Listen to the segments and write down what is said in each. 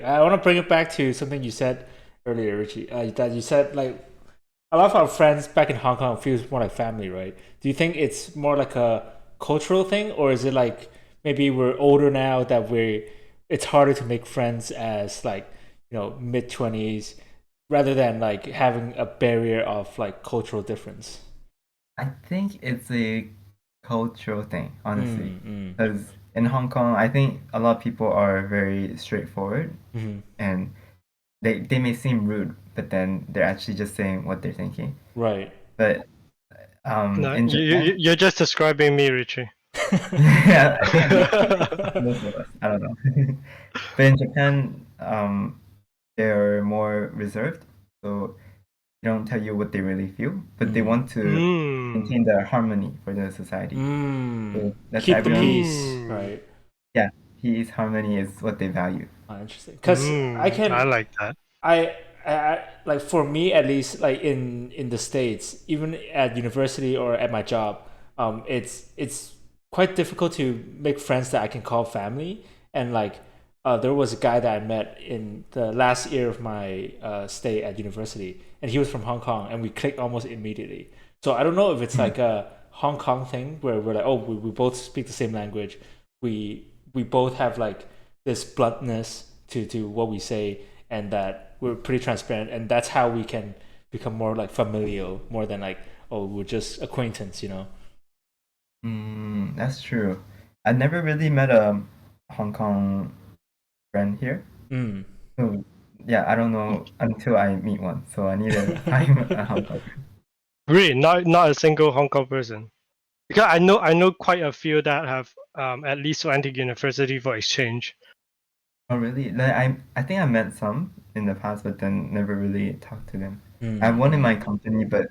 I want to bring it back to something you said earlier, Richie. That you said like a lot of our friends back in Hong Kong feels more like family, right? Do you think it's more like a cultural thing, or is it like maybe we're older now that we're it's harder to make friends as like mid 20s rather than like having a barrier of like cultural difference? I think it's a cultural thing, honestly. Mm, Because in Hong Kong, I think a lot of people are very straightforward mm, and they may seem rude, but then they're actually just saying what they're thinking. right. But No, in Japan, you're just describing me, Richie. yeah, I think most of us, I don't know. But in Japan, they're more reserved, so they don't tell you what they really feel, but they Mm. want to Mm. maintain the harmony for the society. So that's Keep the everyone. peace, Mm. right? Yeah, peace, harmony is what they value. Interesting. Because I Mm. I can, like that. like for me at least, like in the states, even at university or at my job, it's quite difficult to make friends that I can call family. And like, there was a guy that I met in the last year of my stay at university, and he was from Hong Kong, and we clicked almost immediately. So I don't know if it's Hmm. like a Hong Kong thing where we're like, oh, we both speak the same language, we both have like this bluntness to what we say, and that we're pretty transparent, and that's how we can become more like familial, more than like, oh, we're just acquaintance. That's true. I never really met a Hong Kong friend here. Mm. So yeah, I don't know until I meet one. So I need to find a Hong Kong friend. Really, not a single Hong Kong person. Because I know quite a few that have at least went to university for exchange. Oh really? Like, I think I met some in the past, but then never really talked to them. I have Mm, one in my mm. company, but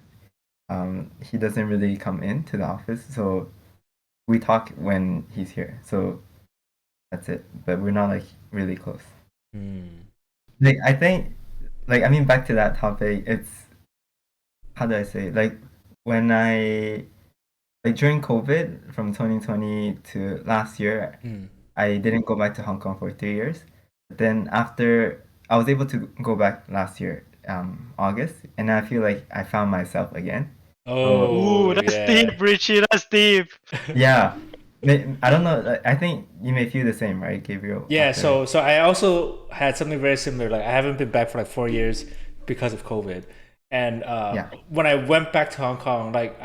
he doesn't really come into the office, so we talk when he's here. So that's it. But we're not like really close. Mm. Like I think, like I mean, back to that topic. It's how do I say it? Like when I like during COVID from 2020 to last year, Mm. I didn't go back to Hong Kong for 3 years. But then after I was able to go back last year, August, and I feel like I found myself again. So Ooh, Oh that's yeah. deep, Richie. That's deep. yeah, I don't know. I think you may feel the same, right, Gabriel? Yeah, After so I also had something very similar. Like I haven't been back for like 4 years because of COVID, and yeah. when I went back to Hong Kong, like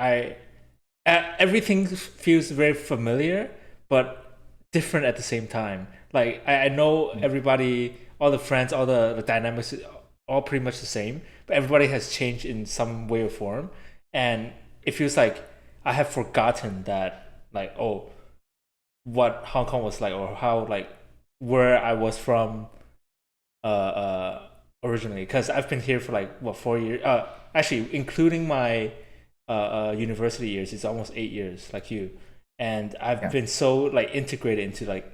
everything feels very familiar, but different at the same time. Like I know everybody, all the friends, all the dynamics, all pretty much the same, but everybody has changed in some way or form, and it feels like I have forgotten that, like, oh, what Hong Kong was like, or how like where I was from originally, because I've been here for like what 4 years. Actually, including my university years, it's almost 8 years, like you. And I've Yeah. been so like integrated into like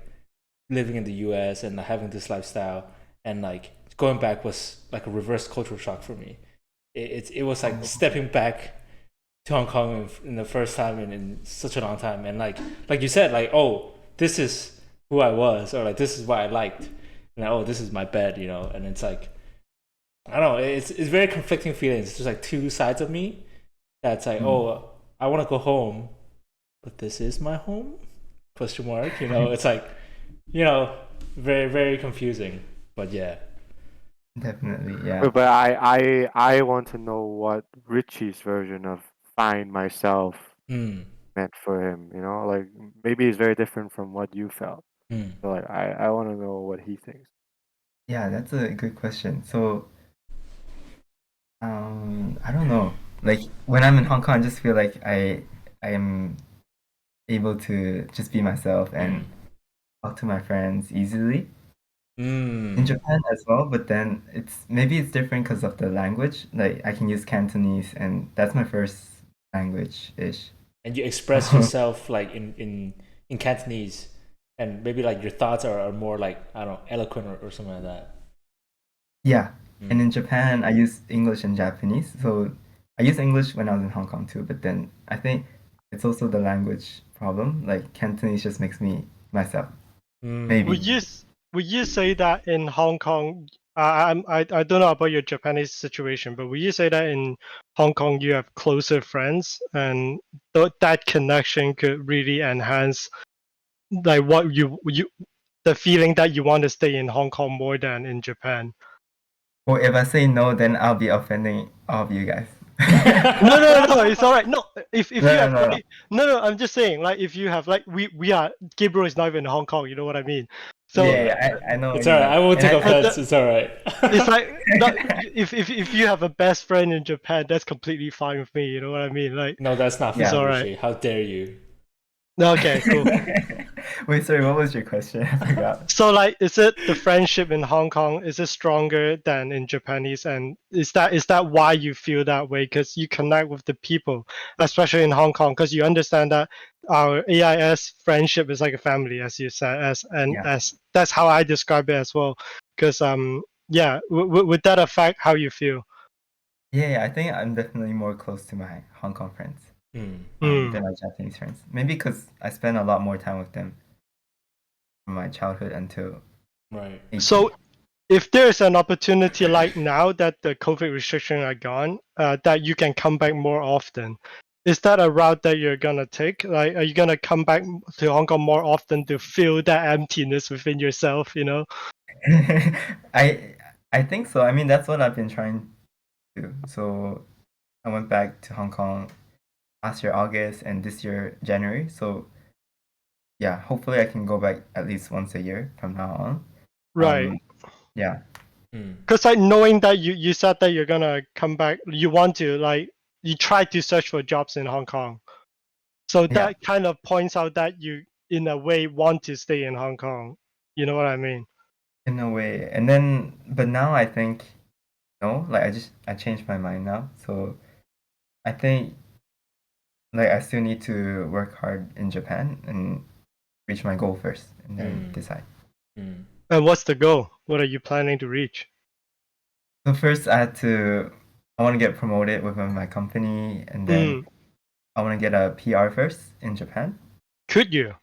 living in the U.S. and having this lifestyle, and like going back was like a reverse cultural shock for me. It was like Oh, stepping back to Hong Kong in the first time in such a long time, and like you said, like, oh, this is who I was, or like this is what I liked, and oh, this is my bed, and it's like I don't know, it's very conflicting feelings. It's just like two sides of me that's like, mm. oh, I want to go home, but this is my home? Question mark. It's like you know very very confusing, but yeah. Definitely. Yeah. But I want to know what Richie's version of find myself Mm, meant for him. Like maybe it's very different from what you felt. mm, So like I want to know what he thinks. Yeah, that's a good question. So, I don't know. Like when I'm in Hong Kong, I just feel like I am able to just be myself mm, and talk to my friends easily. In mm. Japan as well, but then maybe it's different because of the language. Like I can use Cantonese, and that's my first language-ish. And you express yourself like in Cantonese, and maybe like your thoughts are more like I don't know, eloquent, or something like that. Yeah, and Mm. in Japan, I use English and Japanese. So I used English when I was in Hong Kong too, but then I think it's also the language problem. Like Cantonese just makes me myself. We Maybe. Mm. use would you say that in Hong Kong, I don't know about your Japanese situation, but would you say that in Hong Kong you have closer friends and that connection could really enhance like what you the feeling that you want to stay in Hong Kong more than in Japan? Or if I say no, then I'll be offending all of you guys. No, it's all right. No, if you No, have no, no. like, no, I'm just saying like if you have like we are Gabriel is not even in Hong Kong, you know what I mean? So Yeah, I know It's what you alright. mean. I won't take And offense. It's alright. it's like not, if you have a best friend in Japan, that's completely fine with me. You know what I mean? Like No, that's not it's fair, all right. Richie. How dare you? Okay, cool. Wait, sorry, what was your question? I forgot. So like, is it the friendship in Hong Kong? Is it stronger than in Japanese? And is that why you feel that way? Because you connect with the people, especially in Hong Kong, because you understand that our AIS friendship is like a family, as you said, Yeah. as that's how I describe it as well. Because yeah, would that affect how you feel? Yeah, I think I'm definitely more close to my Hong Kong friends Mm. than my Japanese friends. Maybe because I spend a lot more time with them from my childhood until Right. 18. So if there's an opportunity like now that the COVID restrictions are gone, that you can come back more often, is that a route that you're gonna take? Like, are you gonna come back to Hong Kong more often to feel that emptiness within yourself? You know? I I think so. I mean, that's what I've been trying to do. So I went back to Hong Kong last year August and this year January. So yeah, hopefully I can go back at least once a year from now on. Right. Yeah. Because like knowing that you said that you're gonna come back, you want to like you try to search for jobs in Hong Kong. So Yeah. that kind of points out that you, in a way, want to stay in Hong Kong. You know what I mean? In a way. And then but now I think no, like I changed my mind now. So I think like I still need to work hard in Japan and reach my goal first and then decide. And what's the goal? What are you planning to reach? So first I want to get promoted within my company and then I want to get a PR first in Japan. Could you?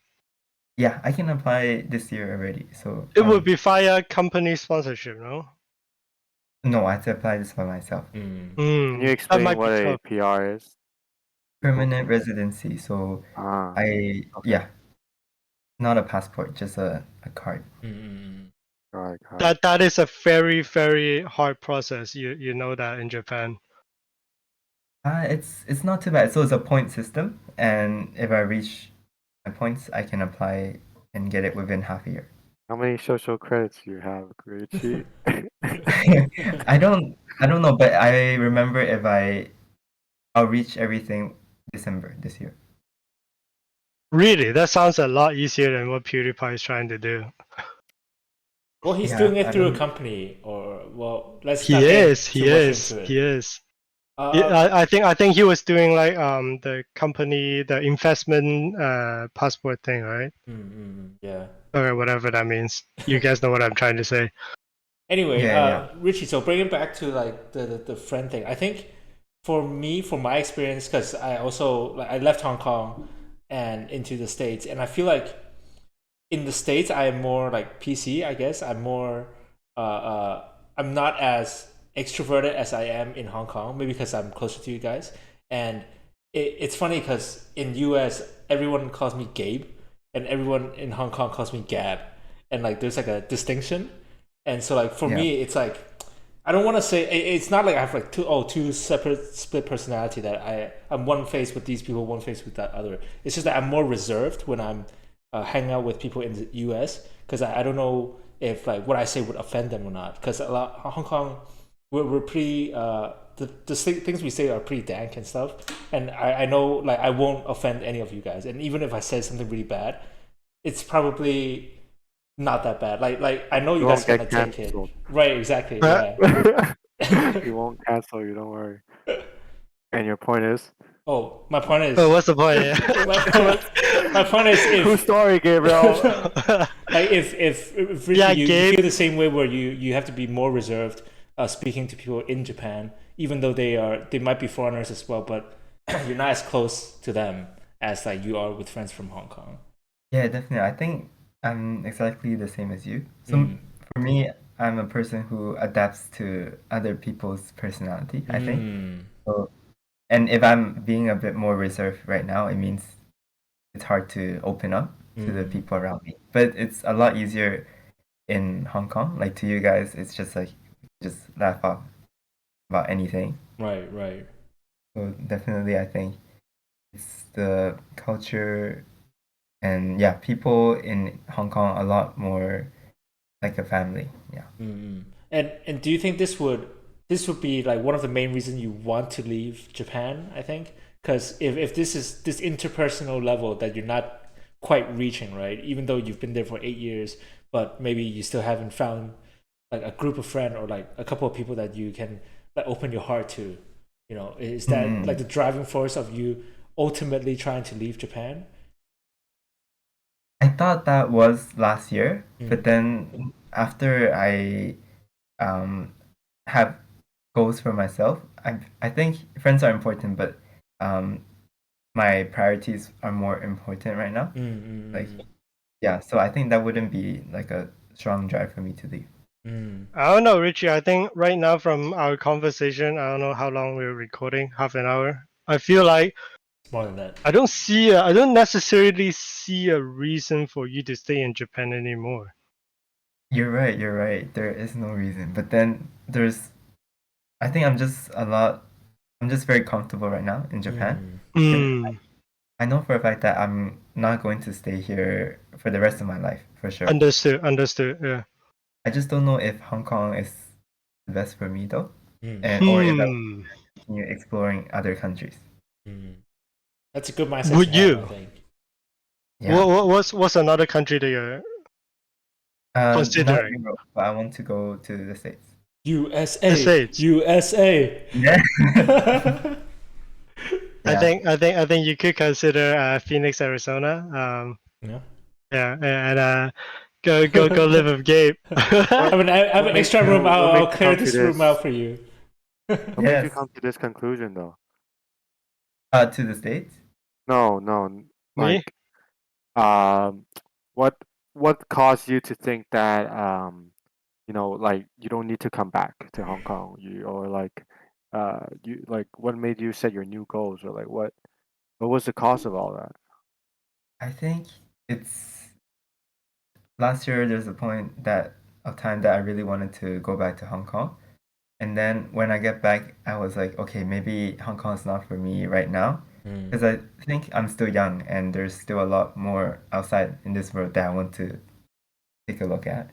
Yeah, I can apply this year already. So It would be via company sponsorship, no? no, I have to apply this by myself. Can you That explain might what be a tough. PR is? Permanent residency. So Okay. yeah, not a passport, just a card. Got it. That is a very, very hard process. You know that in Japan. It's not too bad. So it's a point system, and if I reach my points, I can apply and get it within half a year. How many social credits do you have, Richie? I don't know, but I remember if I'll reach everything December this year. Really, that sounds a lot easier than what PewDiePie is trying to do. Well, he's Yeah, doing it I through a don't. company, or well, let's He not get is, too he much is, into it. he is. Uh, I think he was doing like the company the investment passport thing, right? yeah. Okay, whatever that means. You guys know what I'm trying to say. Anyway, Yeah. Richie, so bringing back to like the friend thing, I think for me, from my experience, because I also like I left Hong Kong and into the States, and I feel like in the States I am more like PC, I guess. I'm more I'm not as extroverted as I am in Hong Kong, maybe because I'm closer to you guys. And it's funny because in US everyone calls me Gabe, and everyone in Hong Kong calls me Gab, and like there's like a distinction. And so like for Yeah. me, it's like I don't want to say it's not like I have like two separate split personality that I'm one face with these people, one face with that other. It's just that I'm more reserved when I'm hanging out with people in the U.S. because I don't know if like what I say would offend them or not. Because a lot Hong Kong, we're pretty the things we say are pretty dank and stuff. And I know like I won't offend any of you guys. And even if I say something really bad, it's probably not that bad. Like I know you guys won't are gonna get take it. canceled. Right, exactly. Yeah. You won't cancel you, don't worry. And your point is? Oh, my point is. Oh, what's the point? my point is if True story, Gabriel. like if Richie, Yeah, you Gabe. feel the same way where you have to be more reserved speaking to people in Japan, even though they might be foreigners as well, but you're not as close to them as like you are with friends from Hong Kong. Yeah, definitely. I think I'm exactly the same as you. So for me, I'm a person who adapts to other people's personality, I think. So, and if I'm being a bit more reserved right now, it means it's hard to open up to the people around me. But it's a lot easier in Hong Kong. Like to you guys, it's just like just laugh off about anything. Right, right. So definitely, I think it's the culture and yeah, people in Hong Kong a lot more like a family. Yeah. And do you think this would be like one of the main reasons you want to leave Japan? I think because if this is this interpersonal level that you're not quite reaching, right? Even though you've been there for 8 years, but maybe you still haven't found like a group of friends or like a couple of people that you can like open your heart to. Is that like the driving force of you ultimately trying to leave Japan? I thought that was last year, but then after I um have goals for myself, I think friends are important, but um my priorities are more important right now. Like yeah, so I think that wouldn't be like a strong drive for me to leave. I don't know, Richie. I think right now from our conversation, I don't know how long we're recording, half an hour. I feel like More than that. I don't necessarily see a reason for you to stay in Japan anymore. You're right, you're right. There is no reason. But then I think I'm just very comfortable right now in Japan. And I know for a fact that I'm not going to stay here for the rest of my life, for sure. Understood. Yeah. I just don't know if Hong Kong is the best for me though, or if I will continue exploring other countries. That's a good mindset to Would have, I you? think. Yeah. What's another country that you're Not considering? Europe, but I want to go to the States. USA, States. USA. Yeah. I Yeah. think you could consider Phoenix, Arizona. Yeah. Yeah, and go live with Gabe. I have What an made extra room. you what made I'll you clear come to this room out this? for you. What made you Yes. come to this conclusion though? To the States. No, Me? like um, what caused you to think that like you don't need to come back to Hong Kong? You like what made you set your new goals or like what was the cause of all that? I think it's last year there's a point that of time that I really wanted to go back to Hong Kong. And then when I get back, I was like, okay, maybe Hong Kong is not for me right now. Because I think I'm still young and there's still a lot more outside in this world that I want to take a look at.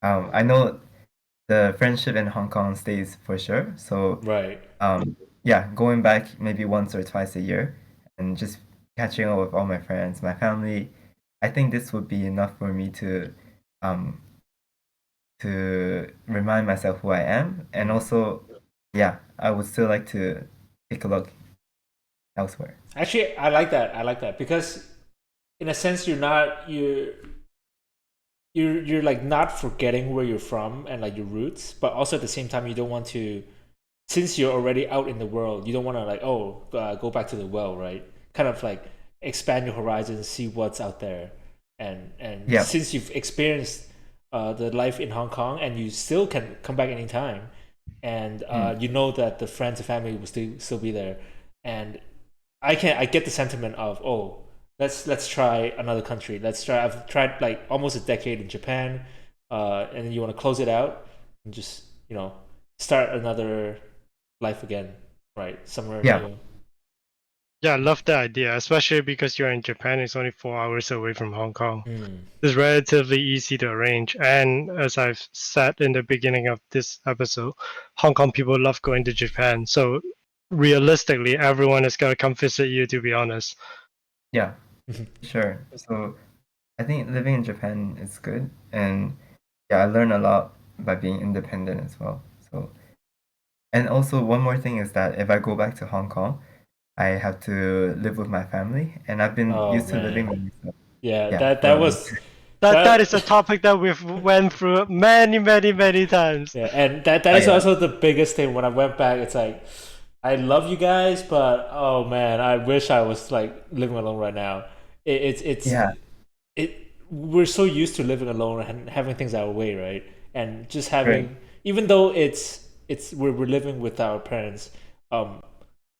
I know the friendship in Hong Kong stays for sure. So Right. yeah, going back maybe once or twice a year and just catching up with all my friends, my family, I think this would be enough for me um to remind myself who I am, and also yeah, I would still like to take a look elsewhere. Actually, I like that. I like that because, in a sense, you're like not forgetting where you're from and like your roots, but also at the same time, you don't want to, since you're already out in the world, you don't want to like go back to the well, right? Kind of like expand your horizons, see what's out there, and Yeah. since you've experienced the life in Hong Kong and you still can come back anytime, and you know that the friends and family will still be there, and I get the sentiment of let's try another country. I've tried like almost a decade in Japan, and then you want to close it out and just start another life again, right? Somewhere Yeah. new. Yeah, I love the idea, especially because you're in Japan. It's only 4 hours away from Hong Kong. It's relatively easy to arrange. And as I've said in the beginning of this episode, Hong Kong people love going to Japan. So realistically, everyone is gonna come visit you. To be honest. Yeah, sure. So I think living in Japan is good, and yeah, I learn a lot by being independent as well. So, and also one more thing is that if I go back to Hong Kong, I have to live with my family, and I've been Oh used to living man, with myself. yeah, Yeah, that for was That is a topic that we've went through many times. yeah, and that is yeah, also the biggest thing. When I went back, it's like I love you guys, but oh man, I wish I was like living alone right now. It's yeah, it we're so used to living alone and having things our way, right? And just having, Right. even though we're living with our parents,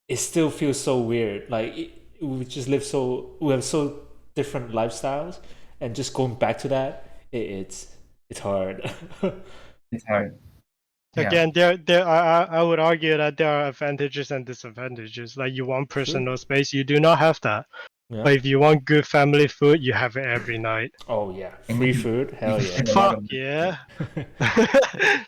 it still feels so weird. Like we just we have so different lifestyles, and just going back to that, it's hard. It's hard. Yeah. Again, I would argue that there are advantages and disadvantages. Like you want personal space, you do not have that. Yeah. But if you want good family food, you have it every night. Oh yeah, And free you can- food, you hell can yeah. spend a lot Fuck of money. yeah.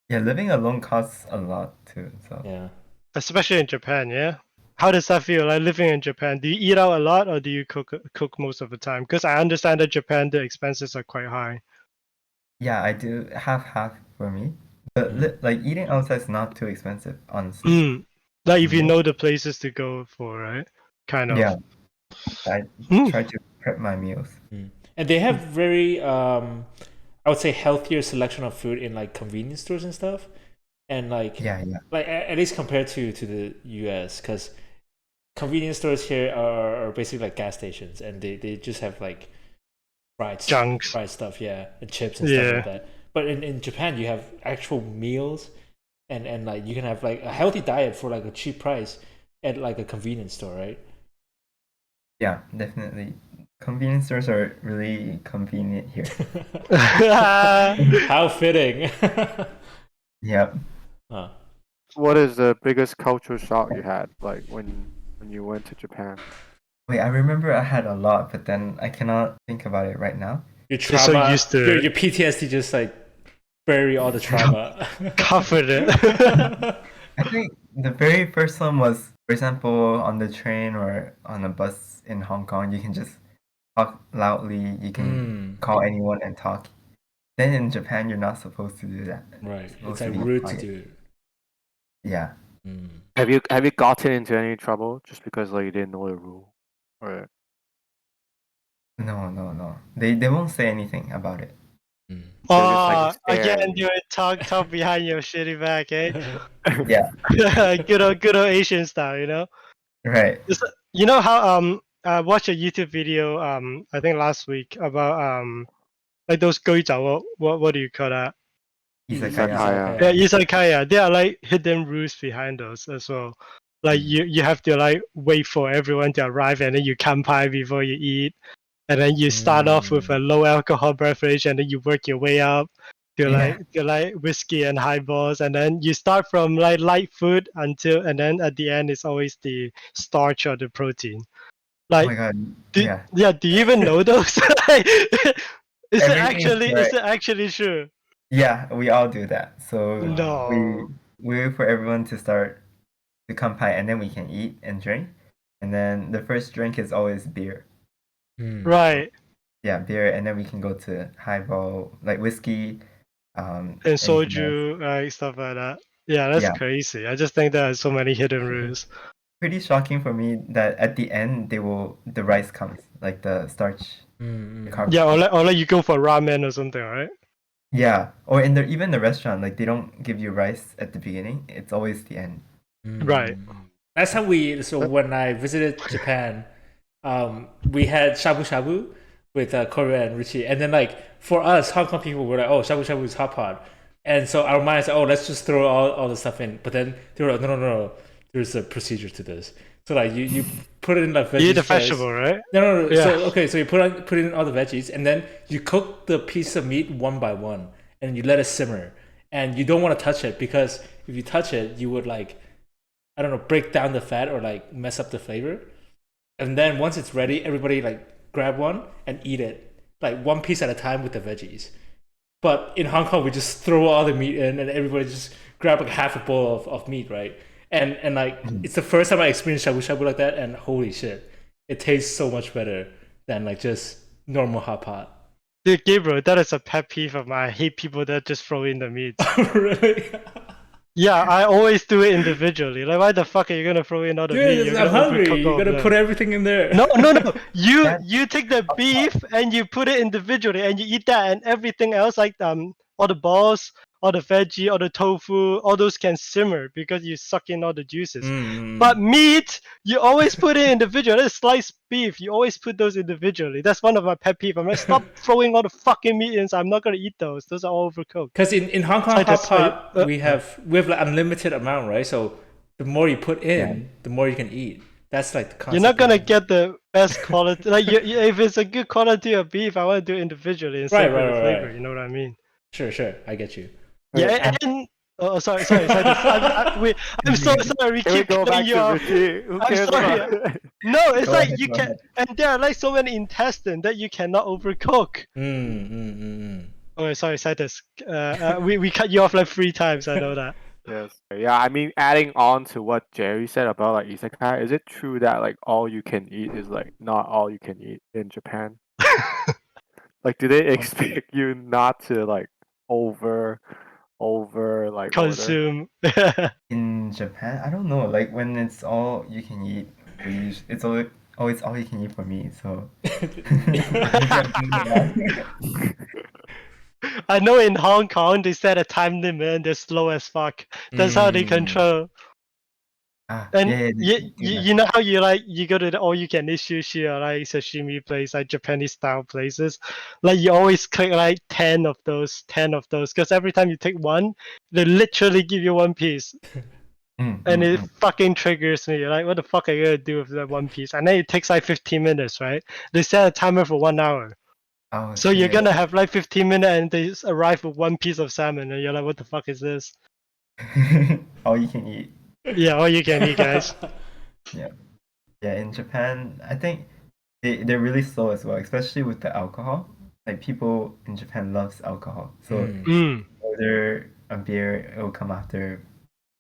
Yeah, living alone costs a lot too. So Yeah. Especially in Japan, yeah. How does that feel like living in Japan? Do you eat out a lot or do you cook most of the time? Because I understand that Japan the expenses are quite high. yeah, I do half for me. But like eating outside is not too expensive, honestly. Mm. Like if you Yeah. know the places to go for, right? Kind of. Yeah, I Mm. try to prep my meals. And they have very I would say healthier selection of food in like convenience stores and stuff. And like Yeah. like at least compared to the US, because convenience stores here are basically like gas stations, and they just have like Junks. fried stuff, yeah, and chips and stuff Yeah. like that. But in Japan you have actual meals, and like you can have like a healthy diet for like a cheap price at like a convenience store, right? Yeah, definitely. Convenience stores are really convenient here. How fitting. Yeah. Huh. What is the biggest culture shock you had, like when you went to Japan? Wait, I remember I had a lot, but then I cannot think about it right now. Your You're so trauma, used to it. your PTSD just like bury all the trauma. Covered it. I think the very first one was, for example, on the train or on a bus in Hong Kong, you can just talk loudly, you can call anyone and talk. Then in Japan, you're not supposed to do that. Right. Supposed It's to like be rude to quiet. do it. Yeah. Have you gotten into any trouble just because like you didn't know the rule? Or No. They won't say anything about it. Oh, stare at again, you. doing talk behind your shitty back, eh? Yeah. good old Asian style, you know. Right. You know how I watched a YouTube video I think last week about like those goizao. What do you call that? Izakaya. Yeah, izakaya. There are like hidden rules behind those as well. Like you have to like wait for everyone to arrive and then you kanpai before you eat. And then you start off with a low alcohol beverage and then you work your way up to like whiskey and highballs, and then you start from like light food and then at the end it's always the starch or the protein. Oh Like my God. do you even know those? Is it actually true? Yeah, we all do that. So No. we wait for everyone to start to kanpai, and then we can eat and drink. And then the first drink is always beer. Right. Yeah, beer, and then we can go to highball, like whiskey, And anything else. soju, stuff like that. Yeah, that's Yeah. crazy. I just think there are so many hidden rules. Pretty shocking for me that at the end the rice comes, like the starch, the carb. Yeah, or like you go for ramen or something, right? Yeah, or even the restaurant, like they don't give you rice at the beginning. It's always the end. Right. That's how when I visited Japan, we had shabu shabu with Korea and Richie, and then like for us Hong Kong people were like, oh, shabu shabu is hot pot, and so our minds said, oh, let's just throw all the stuff in. But then they were like, no, there's a procedure to this. So like you put it in like veggies. You eat the first. vegetable, right? No. Yeah. So you put in all the veggies, and then you cook the piece of meat one by one, and you let it simmer. And you don't want to touch it, because if you touch it, you would like, I don't know, break down the fat or like mess up the flavor. And then once it's ready, everybody like grab one and eat it, like one piece at a time with the veggies. But in Hong Kong, we just throw all the meat in, and everybody just grab like half a bowl of meat, right? And like it's the first time I experienced shabu shabu like that, and holy shit, it tastes so much better than like just normal hot pot. Dude, Gabriel, that is a pet peeve of mine. I hate people that just throw in the meat. Really? Yeah, I always do it individually. Like, why the fuck are you gonna throw in all the meat? Dude, You're I'm gonna hungry. overcook You all gotta of put them. everything in there. No. You take the beef and you put it individually and you eat that, and everything else like all the balls, all the veggie, all the tofu, all those can simmer because you suck in all the juices. Mm. But meat, you always put it individually. That's sliced beef. You always put those individually. That's one of my pet peeves. I'm like, stop throwing all the fucking meat in. I'm not gonna eat those. Those are all overcooked. Because in Hong Kong So I hot just say, pot we have like unlimited amount, right? So the more you put in, the more you can eat. That's like the concept. you're not gonna behind it. get the best quality. Like, if it's a good quality of beef, I want to do it individually and savor the flavor. Right. You know what I mean? Sure, I get you. Yeah, and sorry. I'm so sorry. We Can we keep go back cutting you to off. Richie? Who I'm cares sorry. about No, it's Go like ahead, you go can, ahead. and there are like so many intestines that you cannot overcook. Oh, sorry, Citus. We cut you off like 3 times. I know that. Yes. Yeah, I mean, adding on to what Jerry said about like izakaya, is it true that like all you can eat is like not all you can eat in Japan? Like, do they expect you not to like over like order? Consume. In Japan, I don't know. Like when it's all you can eat, it's always all you can eat for me. So I know in Hong Kong they set a time limit and they're slow as fuck. That's how they control. And you know how you go to the all you can eat sushi or like sashimi place, like Japanese style places, like you always click like 10 of those, because every time you take one, they literally give you one piece. And it fucking triggers me. Like, what the fuck are you gonna do with that one piece? And then it takes like 15 minutes, right? They set a timer for 1 hour. Oh, So you're shit. gonna have like 15 minutes and they arrive with one piece of salmon and you're like, what the fuck is this? all you can eat. Yeah, all you can eat, guys. Yeah. In Japan, I think they're really slow as well, especially with the alcohol. Like people in Japan loves alcohol. So order a beer, it will come after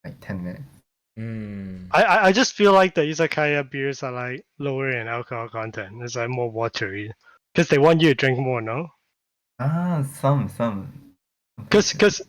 like 10 minutes. I just feel like the Izakaya beers are like lower in alcohol content. It's like more watery. Because they want you to drink more, no? Some. Because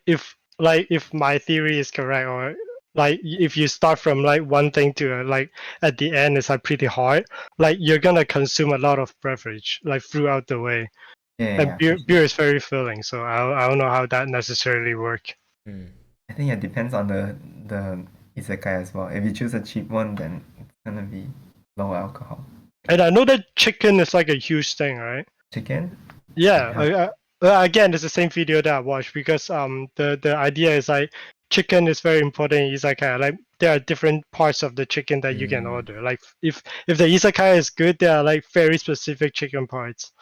if my theory is correct, or like if you start from like one thing to like at the end it's like pretty hard, like you're gonna consume a lot of beverage like throughout the way. And beer is very filling, so I don't know how that necessarily work. I think it depends on the izakaya as well. If you choose a cheap one, then it's gonna be low alcohol. And I know that chicken is like a huge thing, right? Chicken? Yeah. Again, it's the same video that I watched because the idea is like chicken is very important in izakaya. Like there are different parts of the chicken that you can order. Like if the izakaya is good, there are like very specific chicken parts.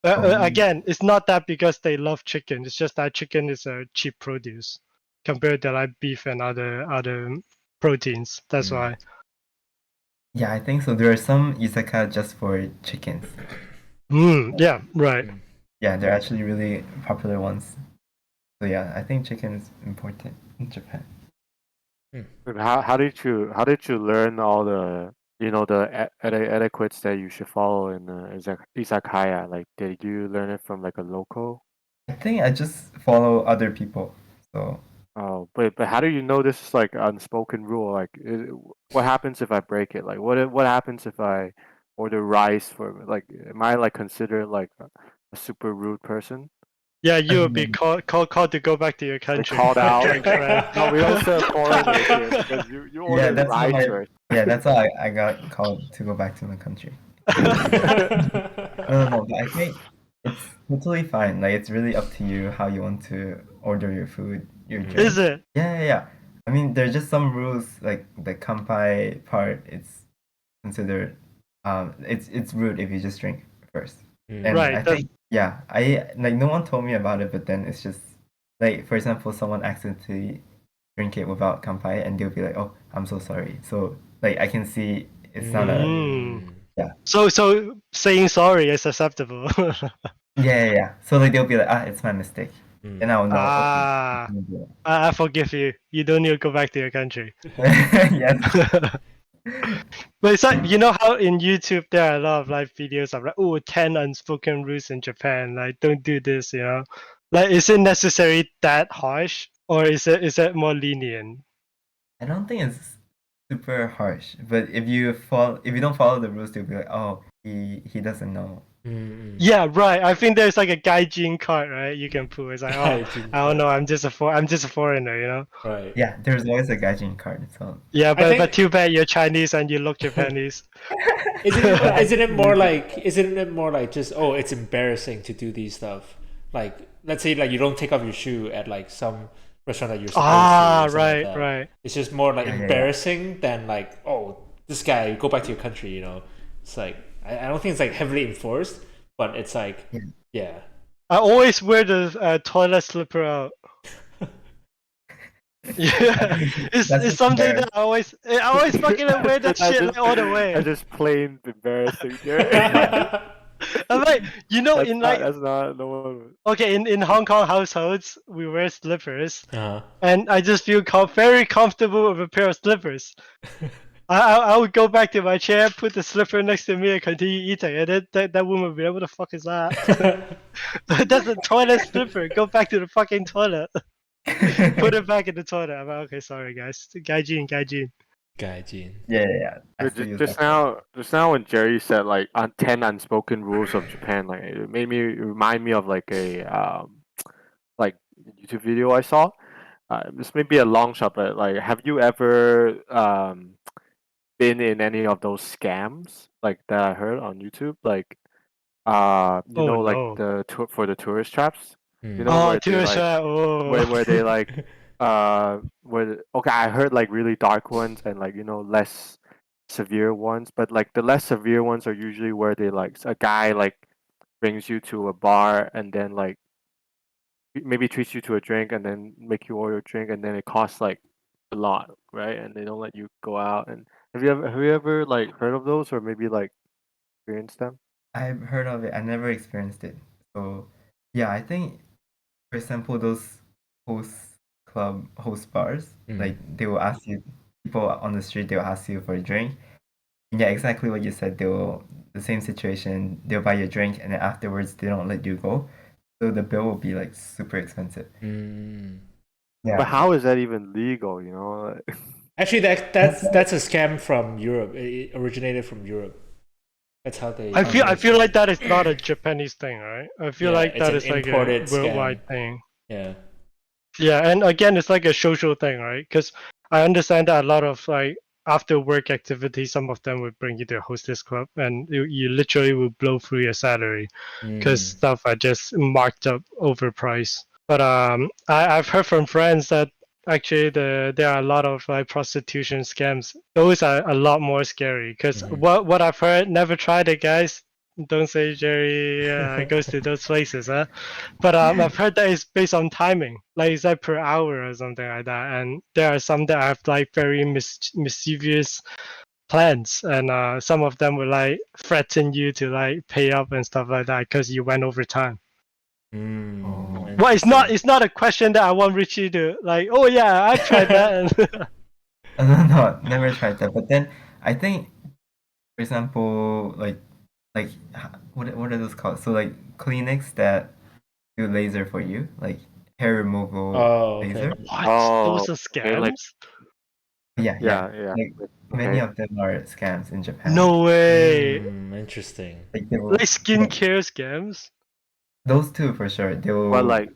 Again, it's not that because they love chicken. It's just that chicken is a cheap produce compared to like beef and other proteins. That's why. Yeah, I think so. There are some izakaya just for chickens. Yeah, right. Yeah, they're actually really popular ones. So yeah, I think chicken is important in Japan. How did you learn all the the etiquettes that you should follow in izakaya? Like, did you learn it from like a local? I think I just follow other people. So Oh, but how do you know this is like unspoken rule? Like, what happens if I break it? Like, what happens if I order rice for like? Am I like considered like a super rude person? Yeah, you will be called to go back to your country. Called out. Drink, right? No, we don't serve foreigners here because you ordered rice first. Yeah, that's why I got called to go back to my country. No, but I think it's totally fine. Like it's really up to you how you want to order your food, your drink. Is it? Yeah. I mean, there's just some rules like the kanpai part. It's considered it's rude if you just drink first. And Right. I think I like no one told me about it, but then it's just like for example, someone accidentally drink it without kanpai, and they'll be like, "Oh, I'm so sorry." So like I can see it's not a So saying sorry is acceptable. Yeah. So like they'll be like, it's my mistake. And I'll know. I forgive you. You don't need to go back to your country. Yes. But it's like, you know how in YouTube there are a lot of like videos of like 10 unspoken rules in Japan, like don't do this, you know? Like is it necessary that harsh or is it more lenient? I don't think it's super harsh, but if you don't follow the rules, they'll be like, oh, he doesn't know. Mm-mm. Yeah, right. I think there's like a Gaijin card, right? You can pull. It's like, oh, Gaijin I don't know. card. I'm just a foreigner, you know. Right. Yeah, there's always a Gaijin card. So Yeah, I but think too bad you're Chinese and you look Japanese. isn't it more like just, oh, it's embarrassing to do these stuff? Like, let's say like you don't take off your shoe at like some restaurant that you're supposed to or something like Right, that. right. It's just more like Yeah. embarrassing than like, oh, this guy, go back to your country, you know. It's like I don't think it's like heavily enforced, but it's like yeah. I always wear the toilet slipper out. Yeah, it's That's something that I always fucking wear that That's shit just, like, all the way. that's just plain embarrassing, Jerry. I'm like, you know, That's in not, like, that's not no one. okay, in Hong Kong households, we wear slippers, Uh-huh. and I just feel very comfortable with a pair of slippers. I would go back to my chair, put the slipper next to me, and continue eating. And then that woman would be like, what the fuck is that? That's a toilet slipper. Go back to the fucking toilet. Put it back in the toilet. I'm like, okay, sorry guys. Gaijin. Gaijin. Yeah. I But still use Just that. now when Jerry said like 10 unspoken rules of Japan, like it made me remind me of like a like YouTube video I saw. This may be a long shot, but like, have you ever been in any of those scams like that I heard on YouTube? Like, you Oh know, like no. the tour for the tourist traps. You Mm. know Oh, where they tourist like trap. Oh. where they like okay, I heard like really dark ones and like, you know, less severe ones, but like the less severe ones are usually where they like a guy like brings you to a bar and then like maybe treats you to a drink and then make you order a drink and then it costs like a lot, right? And they don't let you go out. And have you ever like heard of those or maybe like experienced them? I've heard of it. I never experienced it. So yeah, I think, for example, those host host bars, like they will ask you, people on the street, they'll ask you for a drink. Yeah, exactly what you said. The same situation, they'll buy you a drink and then afterwards they don't let you go. So the bill will be like super expensive. Mm. Yeah. But how is that even legal, you know? Actually, that's a scam from Europe. It originated from Europe. That's how they. I feel like that is not a Japanese thing, right? I feel Yeah, like it's that an is like a imported scam. worldwide thing. Yeah. Yeah, and again, it's like a social thing, right? Because I understand that a lot of like after work activities, some of them would bring you to a hostess club, and you literally will blow through your salary because Mm. stuff are just marked up overpriced. But I've heard from friends that actually there are a lot of like prostitution scams. Those are a lot more scary because what I've heard, never tried it, guys. Don't say Jerry goes to those places, huh? But I've heard that it's based on timing, like it's like per hour or something like that. And there are some that have like very mischievous plans, and some of them will like threaten you to like pay up and stuff like that because you went over time. Mm. Well, Interesting. it's not a question that I want Richie to like. Oh yeah, I've tried that. And No, never tried that. But then I think, for example, what are those called? So like clinics that do laser for you, like hair removal Oh, okay. laser. what? Oh, Those are okay, like scams? Yeah. yeah. Like many Okay. of them are scams in Japan. No way. Interesting. Like they will, Like skincare scams? those two for sure. They But will. like,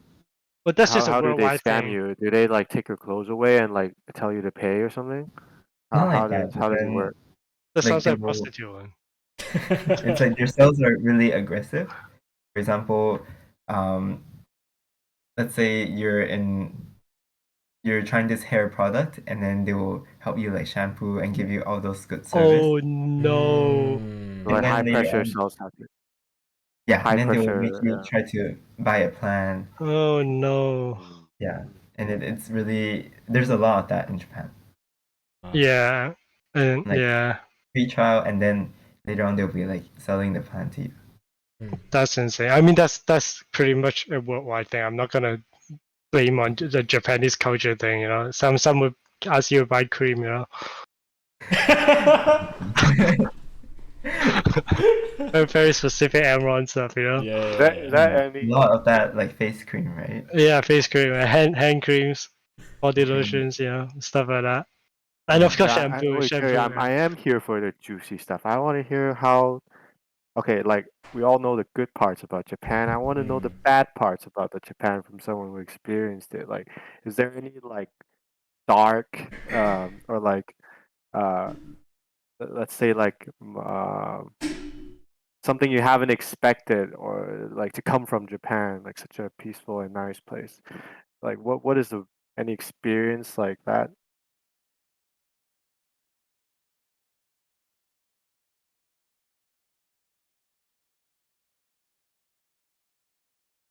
But that's just a how do they worldwide scam thing. you? Do they like take your clothes away and like tell you to pay or something? Not like that, but How does it then work? That like sounds they like will. prostitute one. It's like their sales are really aggressive. For example, um, let's say you're trying this hair product, and then they will help you like shampoo and give you all those good service. Oh no. Mm. Like And then high later pressure on, sales tactic. yeah, and High then they will make pressure. you Yeah. try to buy a plan. Oh no. Yeah, and it's really, there's a lot of that in Japan. Yeah. And Like yeah, free trial, and then later on they'll be like selling the plan to you. that's insane. I mean, that's pretty much a worldwide thing. I'm not gonna blame on the Japanese culture thing. You know, some would ask you to buy cream. You know, very specific Amron stuff. You know. Yeah. Is that A any? lot of that like face cream, right? Yeah, face cream, hand creams, body Okay. lotions. You know, stuff like that. And of course, Wait, Jerry, shampoo. I am here for the juicy stuff. I want to hear how okay, like we all know the good parts about Japan. I want to know the bad parts about the Japan from someone who experienced it. Like, is there any like dark or like uh let's say like something you haven't expected or like to come from Japan, like such a peaceful and nice place? Like what is the any experience like that